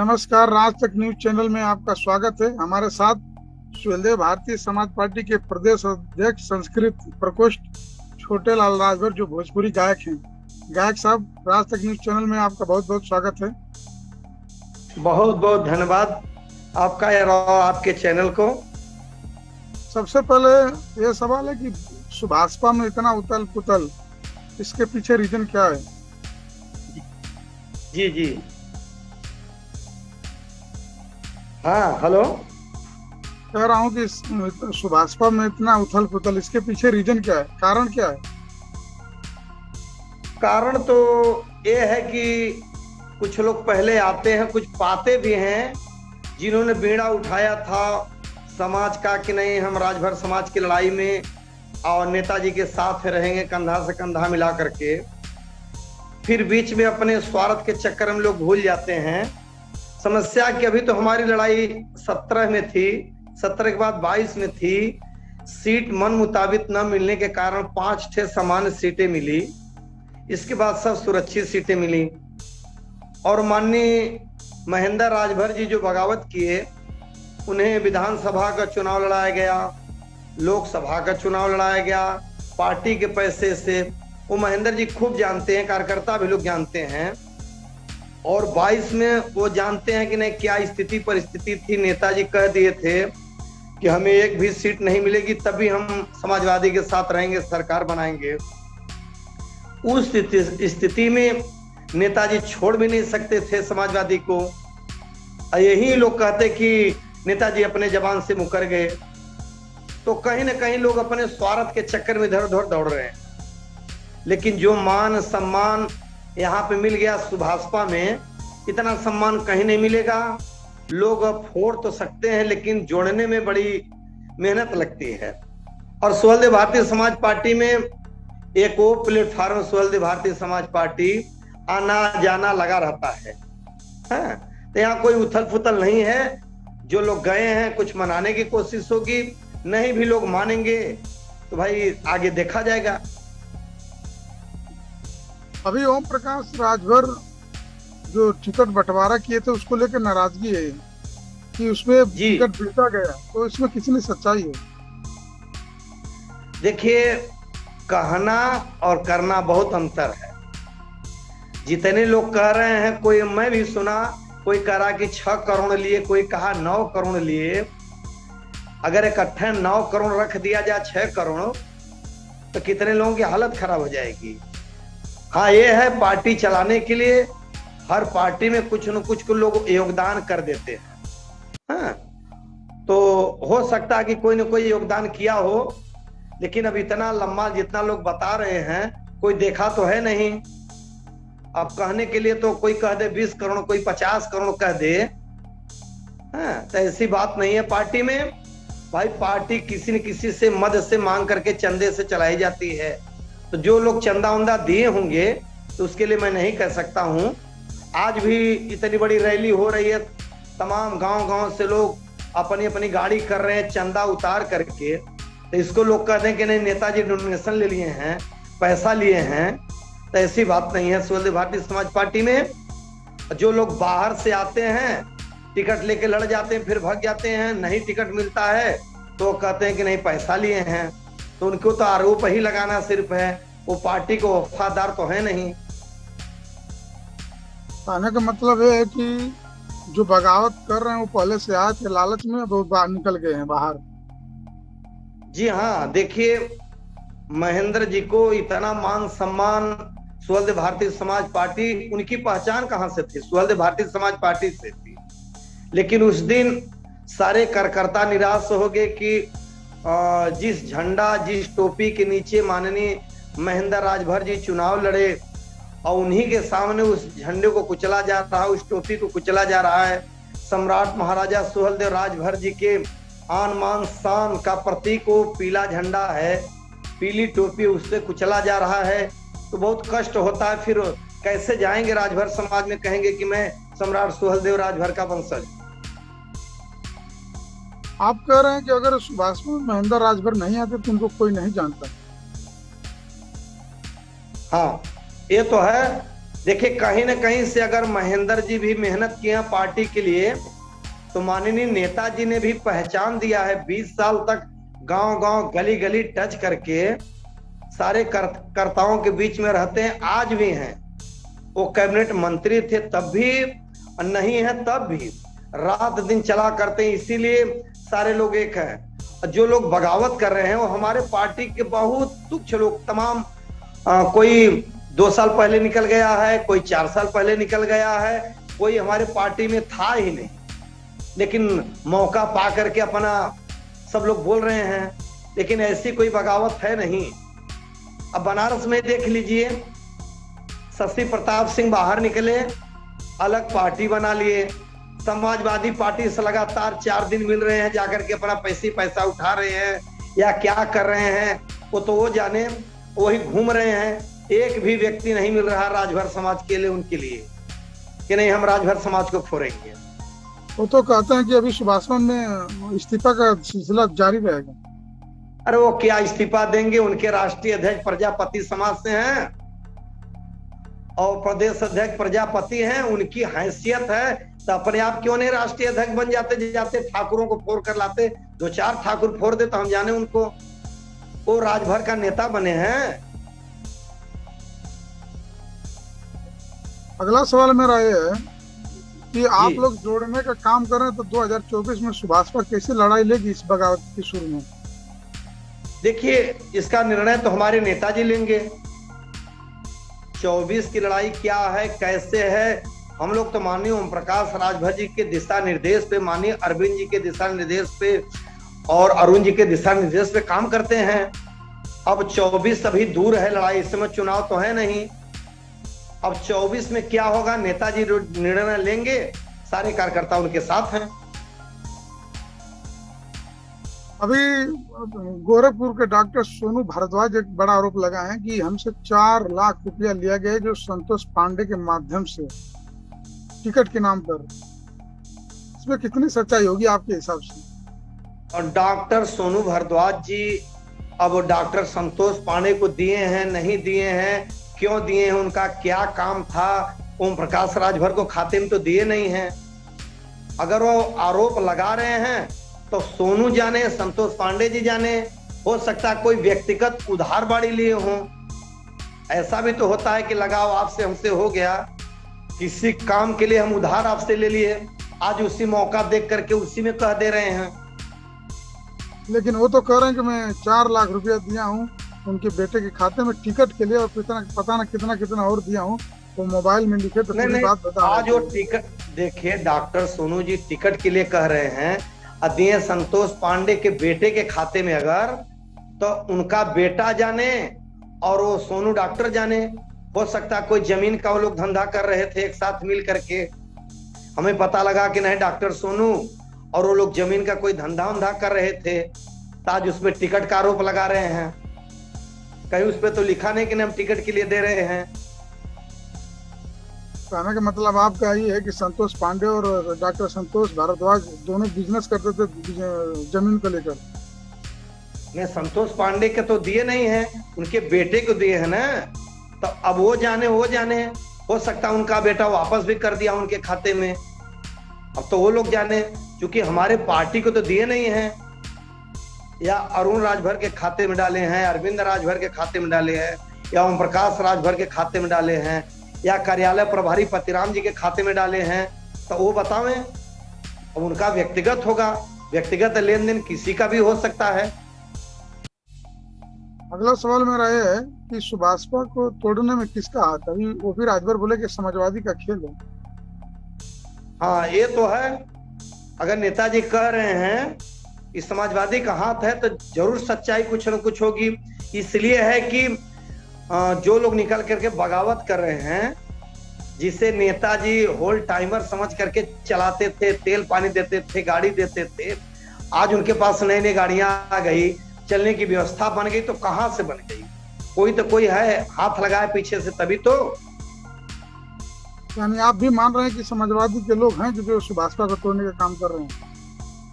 नमस्कार, राज तक news channel में आपका स्वागत है। हमारे साथ सुहेलदेव भारतीय समाज पार्टी के प्रदेश अध्यक्ष संस्कृत प्रकोष्ठ छोटे लाल राजभर जो भोजपुरी गायक हैं। गायक साहब, राज तक न्यूज चैनल में आपका बहुत बहुत स्वागत है। बहुत बहुत धन्यवाद आपका और आपके चैनल को। सबसे पहले ये सवाल है कि सुभाषपा में इतना उथल पुथल, इसके पीछे रीजन क्या है? जी जी, हाँ हेलो। कह रहा हूँ कि सुभाषपा में इतना उथल पुथल, इसके पीछे रीजन क्या है, कारण क्या है? कारण तो ये है कि कुछ लोग पहले आते हैं, कुछ पाते भी हैं जिन्होंने बीड़ा उठाया था समाज का कि नहीं हम राजभर समाज की लड़ाई में और नेताजी के साथ रहेंगे कंधा से कंधा मिला करके। फिर बीच में अपने स्वार्थ के चक्कर में लोग भूल जाते हैं। समस्या कि अभी तो हमारी लड़ाई 17 में थी, 17 के बाद 22 में थी। सीट मन मुताबिक न मिलने के कारण 5-6 सामान्य सीटें मिली। इसके बाद सब सुरक्षित सीटें मिली और माननीय महेंद्र राजभर जी जो बगावत किए, उन्हें विधानसभा का चुनाव लड़ाया गया, लोकसभा का चुनाव लड़ाया गया पार्टी के पैसे से। वो महेंद्र जी खूब जानते हैं, कार्यकर्ता भी लोग जानते हैं। और 22 में वो जानते हैं कि नहीं क्या स्थिति परिस्थिति थी। नेताजी कह दिए थे कि हमें एक भी सीट नहीं मिलेगी, तभी हम समाजवादी के साथ रहेंगे, सरकार बनाएंगे। उस स्थिति में नेताजी छोड़ भी नहीं सकते थे समाजवादी को। यही लोग कहते कि नेताजी अपने जबान से मुकर गए। तो कहीं ना कहीं लोग अपने स्वार्थ के चक्कर में इधर उधर दौड़ रहे हैं। लेकिन जो मान सम्मान यहाँ पे मिल गया सुभाषपा में, इतना सम्मान कहीं नहीं मिलेगा। लोग फोड़ तो सकते हैं लेकिन जोड़ने में बड़ी मेहनत लगती है। और सुहेलदेव भारतीय समाज पार्टी में एक वो प्लेटफार्म, सुहेलदेव भारतीय समाज पार्टी आना जाना लगा रहता है। हाँ, तो यहाँ कोई उथल पुथल नहीं है। जो लोग गए हैं कुछ मनाने की कोशिश होगी, नहीं भी लोग मानेंगे तो भाई आगे देखा जाएगा। अभी ओम प्रकाश राजभर जो टिकट बंटवारा किए थे उसको लेकर नाराजगी है कि उसमें टिकट बेचा गया, तो इसमें कितनी सच्चाई है? देखिए, कहना और करना बहुत अंतर है। जितने लोग कह रहे हैं, कोई मैं भी सुना, कोई कह रहा कि 6 करोड़ लिए, कोई कहा 9 करोड़ लिए। अगर इकट्ठे 9 करोड़ रख दिया जाए 6 करोड़ तो कितने लोगों की हालत खराब हो जाएगी। हाँ, ये है पार्टी चलाने के लिए हर पार्टी में कुछ न कुछ लोग योगदान कर देते हैं। हाँ, तो हो सकता है कि कोई न कोई योगदान किया हो, लेकिन अब इतना लंबा जितना लोग बता रहे हैं कोई देखा तो है नहीं। अब कहने के लिए तो कोई कह दे 20 करोड़, कोई 50 करोड़ कह दे। हाँ, तो ऐसी बात नहीं है पार्टी में। भाई पार्टी किसी न किसी से मदद से मांग करके चंदे से चलाई जाती है। तो जो लोग चंदा उंदा दिए होंगे तो उसके लिए मैं नहीं कह सकता हूं। आज भी इतनी बड़ी रैली हो रही है, तमाम गांव-गांव से लोग अपनी अपनी गाड़ी कर रहे हैं चंदा उतार करके। तो इसको लोग कहते हैं कि नहीं नेताजी डोनेशन ले लिए हैं, पैसा लिए हैं। तो ऐसी बात नहीं है। सुहेलदेव भारतीय समाज पार्टी में जो लोग बाहर से आते हैं, टिकट लेके लड़ जाते हैं, फिर भाग जाते हैं, नहीं टिकट मिलता है तो कहते हैं कि नहीं पैसा लिए हैं। तो उनको तो आरोप ही लगाना सिर्फ है, वो पार्टी को वफादार तो है नहीं। कहने का मतलब ये है कि जो बगावत कर रहे हैं वो पहले से आए थे, लालच में बहुत बाहर निकल गए हैं बाहर। जी हाँ, देखिए महेंद्र जी को इतना मान सम्मान सुहेलदेव भारतीय समाज पार्टी, उनकी पहचान कहाँ से थी? सुहेलदेव भारतीय समाज पार्टी से थी। लेकिन उस दिन सारे कार्यकर्ता निराश हो गए कि जिस झंडा जिस टोपी के नीचे माननीय महेंद्र राजभर जी चुनाव लड़े और उन्हीं के सामने उस झंडे को कुचला जा रहा है, उस टोपी को कुचला जा रहा है। सम्राट महाराजा सुहेलदेव राजभर जी के आन मान शान का प्रतीक वो पीला झंडा है, पीली टोपी, उससे कुचला जा रहा है। तो बहुत कष्ट होता है। फिर कैसे जाएंगे राजभर समाज में, कहेंगे कि मैं सम्राट सुहेलदेव राजभर का वंशज। आप कह रहे हैं कि अगर सुभाष में महेंद्र राजभर नहीं आते तो उनको कोई नहीं जानता। हाँ, ये तो है। देखिए कहीं ना कहीं से अगर महेंद्र जी भी मेहनत किए हैं पार्टी के लिए, तो माननीय नेताजी ने भी पहचान दिया है। 20 साल तक गांव गांव गली गली टच करके सारे कर्ताओं के बीच में रहते हैं, आज भी हैं। वो कैबिनेट मंत्री थे तब भी, नहीं है तब भी, रात दिन चला करते हैं, इसीलिए सारे लोग एक हैं। जो लोग बगावत कर रहे हैं वो हमारे पार्टी के बहुत तुच्छ लोग, तमाम कोई 2 साल पहले निकल गया है, कोई 4 साल पहले निकल गया है, कोई हमारे पार्टी में था ही नहीं, लेकिन मौका पा करके अपना सब लोग बोल रहे हैं। लेकिन ऐसी कोई बगावत है नहीं। अब बनारस में देख लीजिए, शशि प्रताप सिंह बाहर निकले, अलग पार्टी बना लिए, समाजवादी पार्टी से लगातार 4 दिन मिल रहे हैं, जाकर के अपना पैसा उठा रहे हैं या क्या कर रहे हैं वो तो वो जाने, वही घूम रहे हैं। एक भी व्यक्ति नहीं मिल रहा राजभर समाज के लिए, उनके लिए कि नहीं हम राजभर समाज को फोड़ेंगे। वो तो कहते हैं कि अभी सुभाषवन में इस्तीफा का सिलसिला जारी रहेगा। अरे वो क्या इस्तीफा देंगे, उनके राष्ट्रीय अध्यक्ष प्रजापति समाज से हैं और प्रदेश अध्यक्ष प्रजापति हैं, उनकी हैसियत है, तो अपने आप क्यों नहीं राष्ट्रीय अध्यक्ष बन जाते ठाकुरों को फोड़ कर लाते, 2-4 ठाकुर फोड़ दे तो हम जाने उनको, वो राजभर का नेता बने हैं। अगला सवाल मेरा ये है कि आप लोग जोड़ने का काम कर रहे हैं, तो 2024 में सुभाषपा कैसे लड़ाई लेगी इस बगावत के शुरू में? देखिए इसका निर्णय तो हमारे नेताजी लेंगे। 24 की लड़ाई क्या है, कैसे है, हम लोग तो माननीय ओम प्रकाश राजभर जी के दिशा निर्देश पे, माननीय अरविंद जी के दिशा निर्देश पे और अरुण जी के दिशा निर्देश पे काम करते हैं। अब 24 अभी दूर है लड़ाई, इस समय चुनाव तो है नहीं। अब 24 में क्या होगा, नेताजी निर्णय लेंगे, सारे कार्यकर्ता उनके साथ हैं। अभी गोरखपुर के डॉक्टर सोनू भारद्वाज एक बड़ा आरोप लगा है कि हमसे 4 लाख रुपया लिया गया जो संतोष पांडे के माध्यम से टिकट के नाम पर। इसमें कितनी सच्चाई होगी आपके हिसाब से? और डॉक्टर सोनू भारद्वाज जी अब डॉक्टर संतोष पांडे को दिए हैं, नहीं दिए हैं, क्यों दिए हैं, उनका क्या काम था, ओम प्रकाश राजभर को खाते में तो दिए नहीं हैं। अगर वो आरोप लगा रहे हैं तो सोनू जाने, संतोष पांडे जी जाने, हो सकता है कोई व्यक्तिगत उधार बाड़ी लिए हों। ऐसा भी तो होता है कि लगाव आपसे हमसे हो गया, किसी काम के लिए हम उधार आपसे ले लिए, आज उसी मौका देख करके उसी में कह दे रहे हैं। लेकिन वो तो कह रहे हैं कि मैं 4 लाख रुपया दिया हूँ उनके बेटे के खाते में टिकट के लिए, और पता ना कितना और दिया हूँ, वो मोबाइल में लिखे तो पूरी बात बता। आज वो टिकट, देखिए डॉक्टर सोनू जी टिकट के लिए कह रहे हैं, दिए संतोष पांडे के बेटे के खाते में, अगर तो उनका बेटा जाने और वो सोनू डॉक्टर जाने। हो सकता है कोई जमीन का वो लोग धंधा कर रहे थे एक साथ मिल करके, हमें पता लगा कि नहीं डॉक्टर सोनू और वो लोग जमीन का कोई धंधा कर रहे थे, आज उसमें टिकट का आरोप लगा रहे हैं। कहीं उस पर तो लिखा नहीं कि हम टिकट के लिए दे रहे हैं। कहने का मतलब आपका ये है कि संतोष पांडे और डॉक्टर संतोष भारद्वाज दोनों बिजनेस करते थे जमीन को लेकर? नहीं, संतोष पांडे के तो दिए नहीं है, उनके बेटे को दिए हैं ना, तो अब वो जाने हो सकता है उनका बेटा वापस भी कर दिया उनके खाते में, अब तो वो लोग जाने, क्योंकि हमारे पार्टी को तो दिए नहीं है। या अरुण राजभर के खाते में डाले हैं, अरविंद राजभर के खाते में डाले हैं, या ओम प्रकाश राजभर के खाते में डाले हैं, या कार्यालय प्रभारी पतिराम जी के खाते में डाले हैं, तो वो बतावें। अब उनका व्यक्तिगत होगा, व्यक्तिगत लेन देन किसी का भी हो सकता है। अगला सवाल मेरा ये है कि सुभाषपा को तोड़ने में किसका हाथ? अभी वो भी राजभर बोले कि समाजवादी का खेल है। हाँ ये तो है, अगर नेताजी कह रहे हैं कि समाजवादी का हाथ है तो जरूर सच्चाई कुछ न कुछ होगी। इसलिए है कि जो लोग निकल करके बगावत कर रहे हैं, जिसे नेताजी होल टाइमर समझ करके चलाते थे, तेल पानी देते थे, गाड़ी देते थे, आज उनके पास नई नई गाड़ियां आ गई, चलने की व्यवस्था बन गई, तो कहां से बन गई? कोई तो कोई है हाथ लगाए पीछे से, तभी तो। यानी आप भी मान रहे हैं कि समाजवादी के लोग हैं जो सुभाषपा को तोड़ने का काम कर रहे हैं?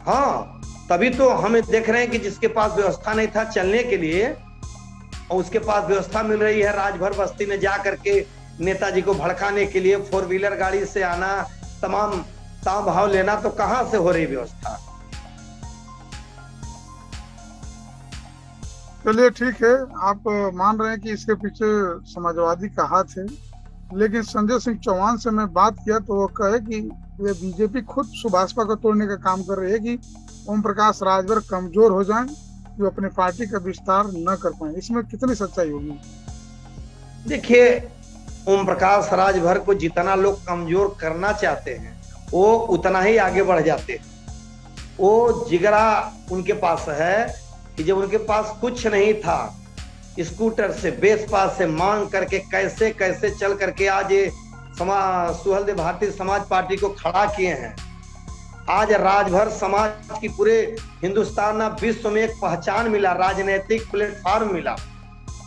हाँ, तभी तो हमें देख रहे हैं कि जिसके पास व्यवस्था नहीं था चलने के लिए, और उसके पास व्यवस्था मिल रही है राजभर बस्ती में जा करके नेताजी को भड़काने के लिए 4 व्हीलर गाड़ी से आना, तमाम ताव भाव लेना, तो कहां से हो रही व्यवस्था। चलिए ठीक है, आप मान रहे हैं कि इसके पीछे समाजवादी का हाथ है, लेकिन संजय सिंह चौहान से मैं बात किया तो वो कहे कि ये बीजेपी खुद सुभाषपा को तोड़ने का काम कर रही है कि ओम प्रकाश राजभर कमजोर हो जाएं, जो अपने पार्टी का विस्तार न कर पाए। इसमें कितनी सच्चाई होगी? देखिए, ओम प्रकाश राजभर को जितना लोग कमजोर करना चाहते हैं वो उतना ही आगे बढ़ जाते हैं। वो जिगरा उनके पास है कि जब उनके पास कुछ नहीं था, स्कूटर से बेस पास से मांग करके कैसे कैसे चल करके आज ये सुहेलदेव भारतीय समाज पार्टी को खड़ा किए हैं। आज राजभर समाज की पूरे हिंदुस्तान में विश्व में एक पहचान मिला, राजनीतिक प्लेटफॉर्म मिला।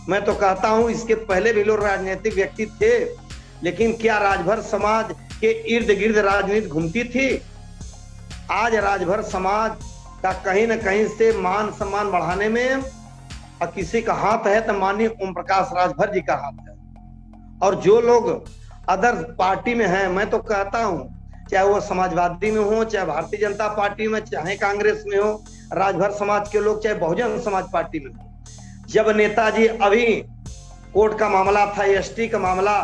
मैं तो कहता हूं इसके पहले भी लोग राजनीतिक व्यक्ति थे, लेकिन क्या राजभर समाज के इर्द गिर्द राजनीति घूमती थी? आज राजभर समाज का कहीं न कहीं से मान सम्मान बढ़ाने में और किसी का हाथ है तो माननीय ओम प्रकाश राजभर जी का हाथ है। और जो लोग अदर पार्टी में हैं, मैं तो कहता हूं चाहे वो समाजवादी में हो, चाहे भारतीय जनता पार्टी में, चाहे कांग्रेस में हो, राजभर समाज के लोग चाहे बहुजन समाज पार्टी में हो, जब नेताजी अभी कोर्ट का मामला था, एसटी का मामला,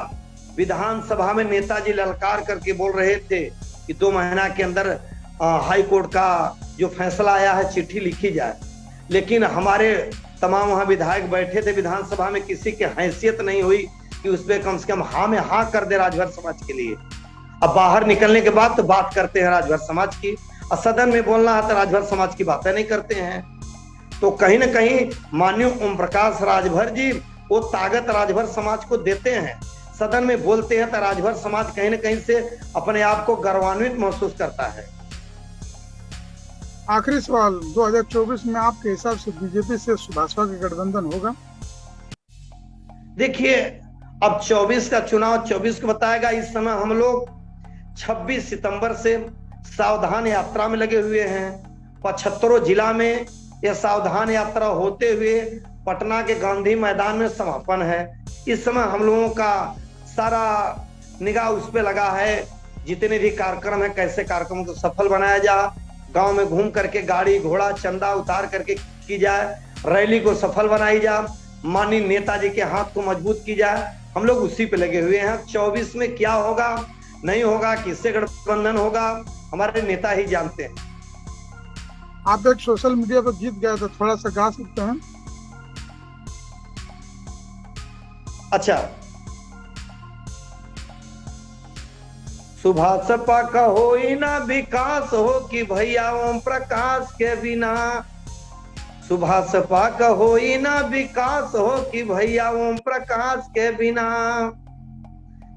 विधानसभा में नेताजी ललकार करके बोल रहे थे कि 2 महीना के अंदर हाई कोर्ट का जो फैसला आया है चिट्ठी लिखी जाए, लेकिन हमारे तमाम वहां विधायक बैठे थे विधानसभा में, किसी की हैसियत नहीं हुई कि उस पर कम से कम हाँ में हाँ कर दे राजभर समाज के लिए। अब बाहर निकलने के बाद तो बात करते हैं राजभर समाज की, और सदन में बोलना है तो राजभर समाज की बातें नहीं करते हैं। तो कहीं ना कहीं माननीय ओम प्रकाश राजभर जी वो ताकत राजभर समाज को देते हैं, सदन में बोलते हैं तो राजभर समाज कहीं ना कहीं से अपने आप को गौरवान्वित महसूस करता है। आखिरी सवाल, 2024 में आपके हिसाब से बीजेपी से सुभाषपा का गठबंधन होगा? देखिए, अब 24 का चुनाव 24 को बताएगा। इस समय हम लोग 26 सितंबर से सावधान यात्रा में लगे हुए हैं। 75 जिला में यह सावधान यात्रा होते हुए पटना के गांधी मैदान में समापन है। इस समय हम लोगों का सारा निगाह उस पे लगा है, जितने भी कार्यक्रम है कैसे कार्यक्रमों को सफल बनाया जाए, गांव में घूम करके गाड़ी घोड़ा चंदा उतार करके की जाए, रैली को सफल बनाई जाए, माननीय नेताजी के हाथ को मजबूत की जाए। हम लोग उसी पे लगे हुए हैं। 24 में क्या होगा नहीं होगा, किससे गठबंधन होगा, हमारे नेता ही जानते हैं। आप एक सोशल मीडिया पर जीत गए तो थोड़ा सा गा सकते हैं? अच्छा, सुभाषपा का हो ही ना विकास हो कि भैया ओम प्रकाश के बिना, सुभाषपा का हो ही ना विकास हो कि भैया ओम प्रकाश के बिना।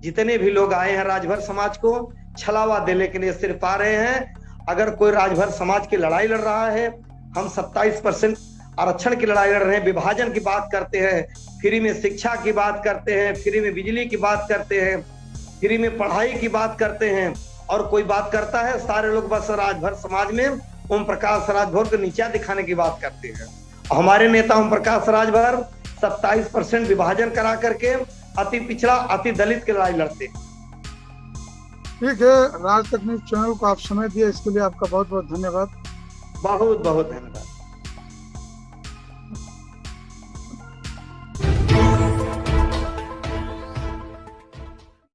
जितने भी लोग आए हैं राजभर समाज को छलावा देने के लिए सिर्फ आ रहे हैं। अगर कोई राजभर समाज की लड़ाई लड़ रहा है, हम 27% आरक्षण की लड़ाई लड़ रहे हैं, विभाजन की बात करते हैं, फ्री में शिक्षा की बात करते हैं, फ्री में बिजली की बात करते हैं, फ्री में पढ़ाई की बात करते हैं, और कोई बात करता है सारे लोग बस राजभर समाज में ओम प्रकाश राजभर को नीचा दिखाने की बात करते हैं। हमारे नेता ओम प्रकाश राजभर 27% विभाजन करा करके अति पिछड़ा अति दलित की लड़ाई लड़ते हैं। ठीक है, राज तक न्यूज चैनल को आप समय दिए, इसके लिए आपका बहुत बहुत धन्यवाद। बहुत बहुत धन्यवाद।